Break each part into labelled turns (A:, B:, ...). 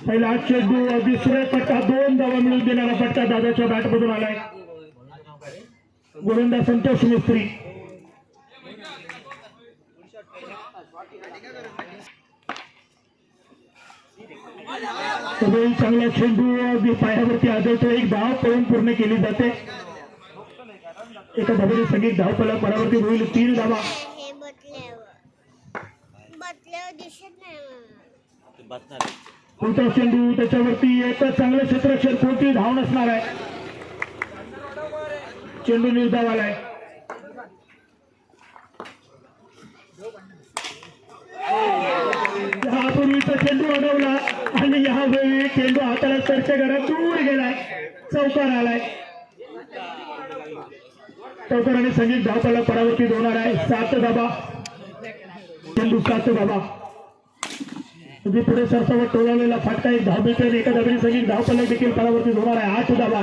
A: पहिला चेंडू दुसऱ्या फटका 2 धावा मिळून देणारा फटका दादाच्या बॅटमधून आलाय. गोलंदाज संतोष मिस्त्री. चांगला चेंडू अगदी पायावरती आदळतो. एक धाव पळून पूर्ण केली जाते. एका धावेने संगीत धाव फलक परावर्ती होईल. 3 धावा. पुढचा चेंडू त्याच्यावरती एकच चांगलं क्षेत्ररक्षण. कोणती धाव नसणार आहे. चेंडू निर्धाव आलाय. यापूर्वीचा चेंडू अडवला आणि यावेळी चेंडू हाताला स्पर्श करत दूर गेलाय. चौकार आलाय. चौकार आणि संगीत धावफलक परावर्तीत होणार आहे. 7 धावा. चेंडू 7 धावा. पुढे सरसावट टोळवलेला फटका 1 धाव मिळते. एका धावेने संगीत धावफलक देखील परावर्तीत होणार आहे. 8 धावा.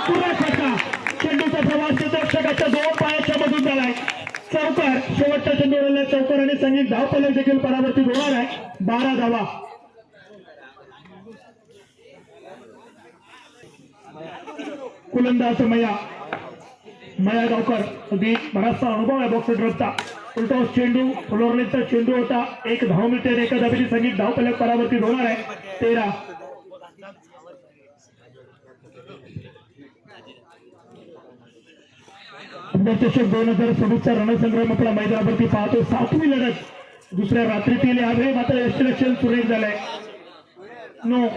A: पुरा फटका. चेंडूचा प्रवास क्षेत्ररक्षकाच्या 2 पायाच्या मधून झालाय. चौकार. शेवटच्या चेंडूला चौकार आणि संगीत धावफलक देखील परावर्तीत होणार आहे. 12 धावा. गोलंदाज मया गावकर. अगदी बराचसा अनुभव आहे बॉक्स ड्रॉपचा. उलटा चेंडू फ्लोरलेसचा चेंडू होता. 1 धाव मिळते. एका धावेची संगीत धावफलक परावर्तीत होणार आहे. 13. चषक 2026चा रणसंग्राम आपला मैदानावरती पाहतो. 7वी लढत दुसऱ्या रात्रीतील. यावेळी मात्र यष्टिरक्षण सुरेख झालंय. 9.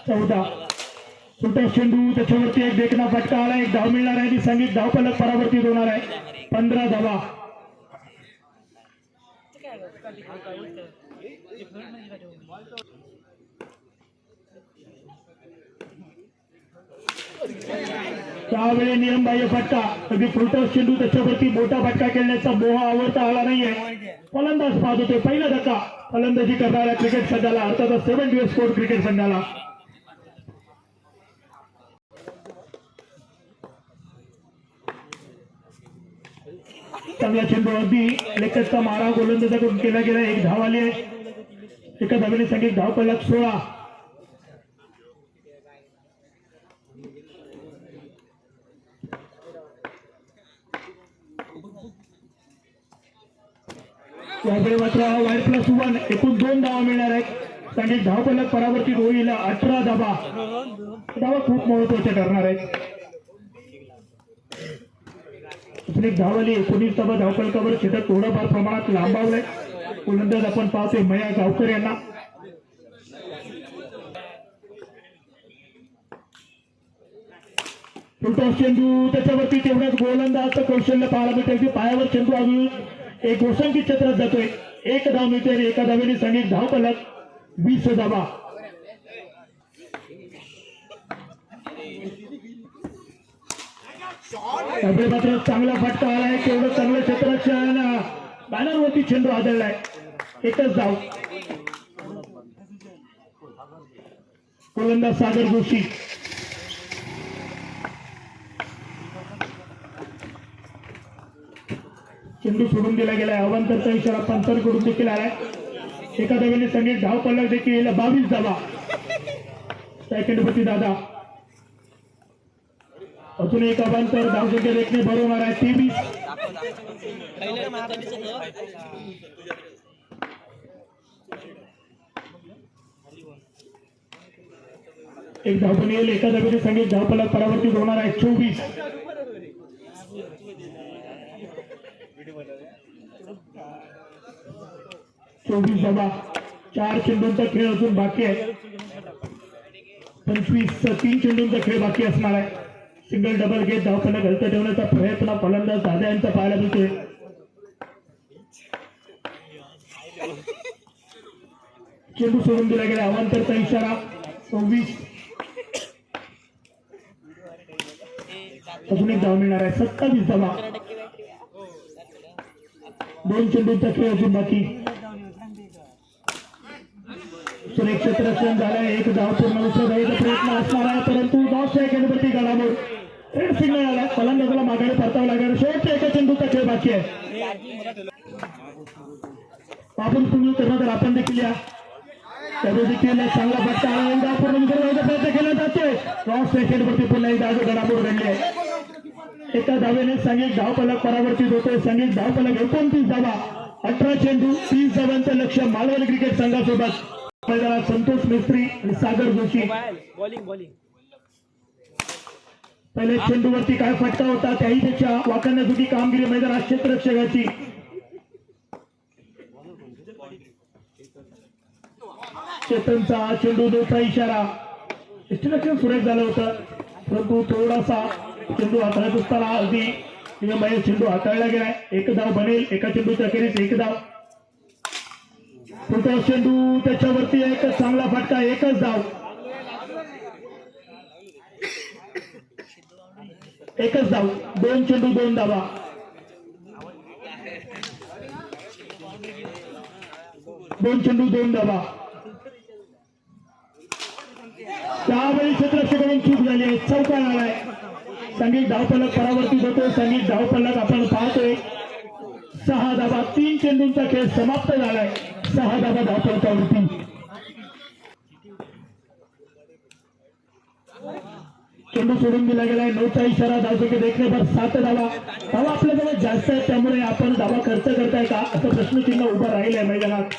A: सुलटा चेंडू त्याच्यावरती एक देखना फटका आला. 1 धाव मिळणार आहे. संगीत धावफलक परावर्तीत होणार आहे. 15 धावा. त्यावेळी नियमबाह्य फटका. अगदी फुलटॉस चेंडू त्याच्यावरती मोठा फटका खेळण्याचा मोह आवडता आला नाहीये. फलंदाज पाहत होते. पहिला धक्का फलंदाजी करणाऱ्या क्रिकेट संघाला अर्थातच 7 दिवस स्पोर्ट क्रिकेट संघाला. चांगला चेंडू अगदी लेखकचा मारा गोलंदाजाकडून केला गेला. 1 धाव आली आहे. एका धावेने संगीत धावफलक 16. यावेळी मात्र वाईट +1 एकूण 2 धावा मिळणार आहेत. संगीत धावफलक परावर्तीत होईल. 18 धावा. धावा खूप महत्वाच्या ठरणार आहेत. एक धाव आली. 19 धावा धावफलकावर. क्षेत्र थोडंफार प्रमाणात लांबावलंय. गोलंदाज आपण पाहतोय मया गावकर यांना. फुलटॉस चेंडू त्याच्यावरती तेवढंच गोलंदाजचं कौशल्य पाहायला मिळते. पायावर चेंडू अजून एक गोसंकी क्षेत्रात जातोय. 1 धाव मिळते आणि एका धावेने संगीत धावफलक 20 धावा. मात्र चांगला फटका आलाय. तेवढं चांगलं क्षेत्ररक्षण. बॅनरवरती चेंडू आदळलाय. 1च धाव. गोलंदाज सागर जोशी. चेंडू सोडून दिला गेलाय. अवांतरचा इशारा पंचांकडून देखील आलाय. एका धावेने संगीत धावफलक देखील 22 धावा. सेकंडपती दादा. अजून एक अवांतर धावसंख्या देखणे भरवणार आहे. 23. एक धावपण येईल. एका धावेने संगीत धावफलक परावर्तीत होणार आहे. 24. धावा. 4 चेंडूंचा खेळ अजून बाकी आहे. 25. 3 चेंडूंचा खेळ बाकी असणार आहे. सिंगल डबल गेट धावफलक हलत ठेवण्याचा प्रयत्न फलंदाज दादा यांचा पाहायला मिळतोय. चेंडू सोडून दिला गेला. अवांतरचा इशारा. 26. अजून एक धाव मिळणार आहे. 27 धावा. 2 चेंडूंचा खेळ अजून बाकी. सुरेख क्षेत्ररक्षण झालंय. एक धाव पूर्ण उचलण्याचा प्रयत्न असणार आहे परंतु 9 सेकंडवरती गडामोड रेड सिग्नल आला. फलंदाजाला माघारी परतावं लागेल. शेवटच्या एका चेंडूचा खेळ बाकी आहे. आपण पूर्ण करणार आपण देखील या त्यावेळी देखील चांगला फटका आला. एकदा पूर्ण करण्याचा प्रयत्न केला जातोय. 9 सेकंडवरती पुन्हा एकदा गडामोड घडली आहे. एका धावेने सांघिक धावफलक परावर्तित होतोय. सांघिक धावफलक 29 धावा 18 चेंडू 30 धावांचं लक्ष मालवणी क्रिकेट संघासोबत मैदानात संतोष मिस्त्री आणि सागर जोशी. पहिल्या चेंडूवरती काय फटका होता त्याही पेक्षा वाखाणण्याजोगी कामगिरी मैदानात क्षेत्ररक्षकाची. चेतनचा चेंडू दोचा इशारा. क्षेत्ररक्षण सुरेख झालं होतं परंतु थोडासा चेंडू हाताळत असताना अगदी नियमबाह्य चेंडू हाताळला गेलाय. एक धाव बनेल. एका चेंडूच्या अखेरीस एक धाव. पुढचा चेंडू त्याच्यावरती एकच चांगला फटका. एकच धाव. एकच धाव. 2 चेंडू 2 धावा. दोन चेंडू 2 धावा. त्यावेळी क्षेत्ररक्षकाकडून चूक झाली आहे. चौकार आलाय. सांघिक धावफलक परावर्तित होतो. सांघिक धावफलक आपण पाहतोय 6 धावा. 3 चेंडूंचा खेळ समाप्त झालाय. 6 धावा धावफलकावरती. चेंडू सोडून दिला गेलाय. 9चा इशारा. धावसंख्या देखणे पर 7 धावा. धावा आपल्याजवळ जास्त आहे त्यामुळे आपण धावा खर्च करताय का असं प्रश्नचिन्ह उभं राहिलंय मैदानात.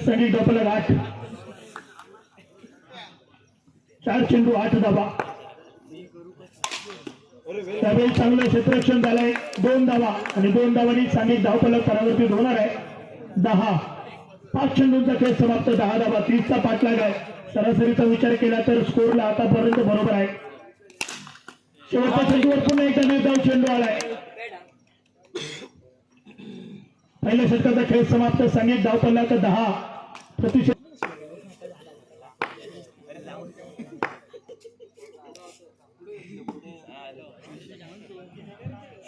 A: सांघिक धावफलक 8. 4 चेंडू 8 धावा. त्यावेळी चांगलं क्षेत्ररक्षण झालंय. 2 धावा आणि 2 धावांनी सांघिक धावफलक परावर्तित होणार आहे. 10. 5 चेंडूंचा खेळ समाप्त. 10 धावा. 30चा पाठलाग आहे. सरासरीचा विचार केला तर स्कोरला आतापर्यंत बरोबर आहे. शेवटच्या चेंडूवर पुन्हा एकदा निर्धाव चेंडू आलाय. पहिल्या षटकाचा खेळ समाप्त. सांघिक धावफलक 10. प्रतिशत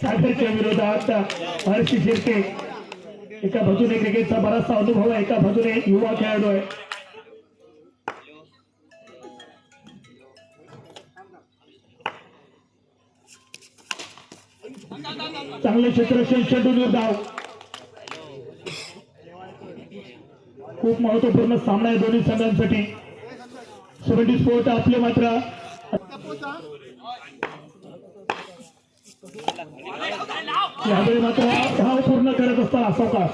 A: सागरच्या विरोधात हर्षी शिर्के. एका बाजूने क्रिकेटचा बराचसा अनुभव आहे. एका बाजूने युवा खेळाडू आहे. चांगले क्षेत्ररक्षण. चेंडू निर्धाव. खूप महत्वपूर्ण सामना आहे दोन्ही संघांसाठी. 70 स्पोर्ट आपले मात्र यावेळी मात्र धाव पूर्ण करत असताना सावकाश.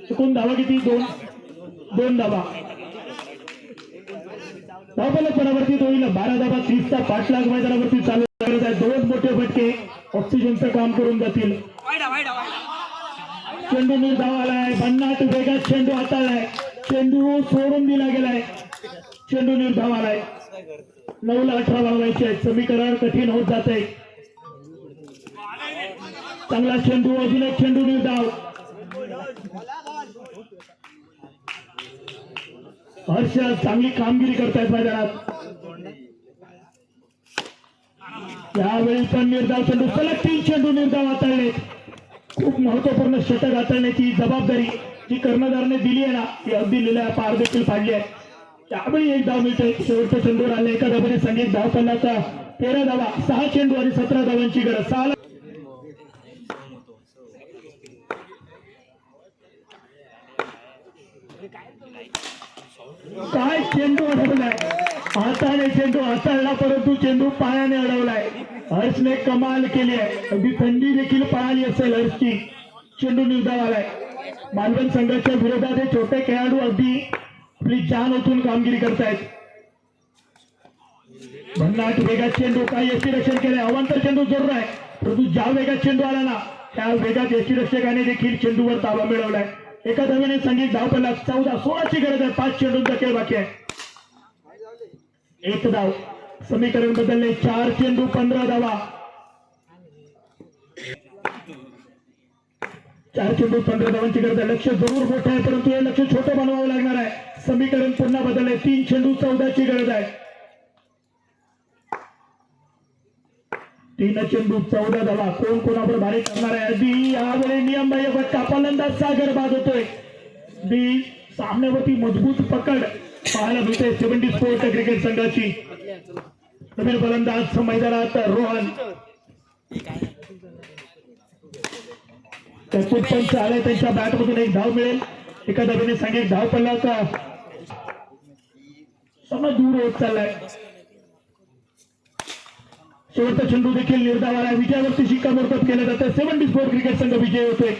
A: एकूण धावा किती? 2 धावा. धावफलक परावर्तित होईल. 12 धावा. 30चा पाठलाग मैदानावरती चालू करत आहे. 2 मोठे फटके ऑक्सिजनचं काम करून जातील. चेंडू निर्धाव आलाय. भन्नाट वेगात चेंडू हाताळलाय. चेंडू सोडून दिला गेलाय. चेंडू निर्धाव आलाय. 9ला 18 वाजवायचे आहेत. समीकरण कठीण होत जात आहे. चांगला चेंडू. अजून एक चेंडू निर्धाव. हर्ष चांगली कामगिरी करतायत मैदानात. यावेळी पण निर्धाव चेंडू. सलग 3 चेंडू निर्धाव हाताळले. खूप महत्वपूर्ण षटक हाताळण्याची जबाबदारी जी कर्णधारने दिली आहे ना ती अगदी लिहिल्या पार देखील पाडली आहे. त्यावेळी 1 धाव मिळते. शेवटच्या चेंडूवर आले. एका धावाने सांघिक धावफलकाचा 13 धावा. 6 चेंडू आणि 17 धावांची गरज. 6 काय चेंडू अडवलाय. हाताने चेंडू हाताळला परंतु चेंडू पायाने अडवलाय. हर्षने कमाल केली आहे. अगदी थंडी देखील पळाली असेल हर्षची. चेंडू निर्धाव आलाय. मालवण संघाच्या विरोधात हे छोटे खेळाडू अगदी आपली जान ओतून कामगिरी करतायत. भन्नाट वेगात चेंडू. काही यष्टीरक्षण केलंय. अवांतर चेंडू जरूर आहे परंतु ज्या वेगात चेंडू आला ना त्या वेगात यष्टीरक्षकाने देखील चेंडूवर ताबा मिळवलाय. एका धावेने सांघिक धावफलक 14-16ची गरज आहे. 5 चेंडूंचा खेळ बाकी आहे. 1 धाव. समीकरण बदलले. 4 चेंडू 15 धावा. 4 चेंडू 15 धावांची गरज आहे. लक्ष जरूर मोठं आहे परंतु हे लक्ष छोटं बनवावं लागणार आहे. समीकरण पुन्हा बदलले. 3 चेंडू 14ची गरज आहे. तीन चेंडू 14 धावा. कोण कोणावर भारी करणार आहे. अगदी यावेळी नियमबाह्य फटका. फलंदाज सागर बाद होतोय. दी सामन्यावरती मजबूत पकड पाहायला मिळते 70 स्पोर्ट क्रिकेट संघाची. नवीन फलंदाज मैदानात रोहन. पंच आले त्यांच्या बॅटमधून एक धाव मिळेल. एका धावेने सांगे एक धाव पडला का सामना दूर होत चाललाय. शेवटचा चेंडू देखील निर्धाव आला. विजयावरती शिक्कामोर्तब केलं जातं. 70 स्पोर्ट क्रिकेट संघ विजय होतोय.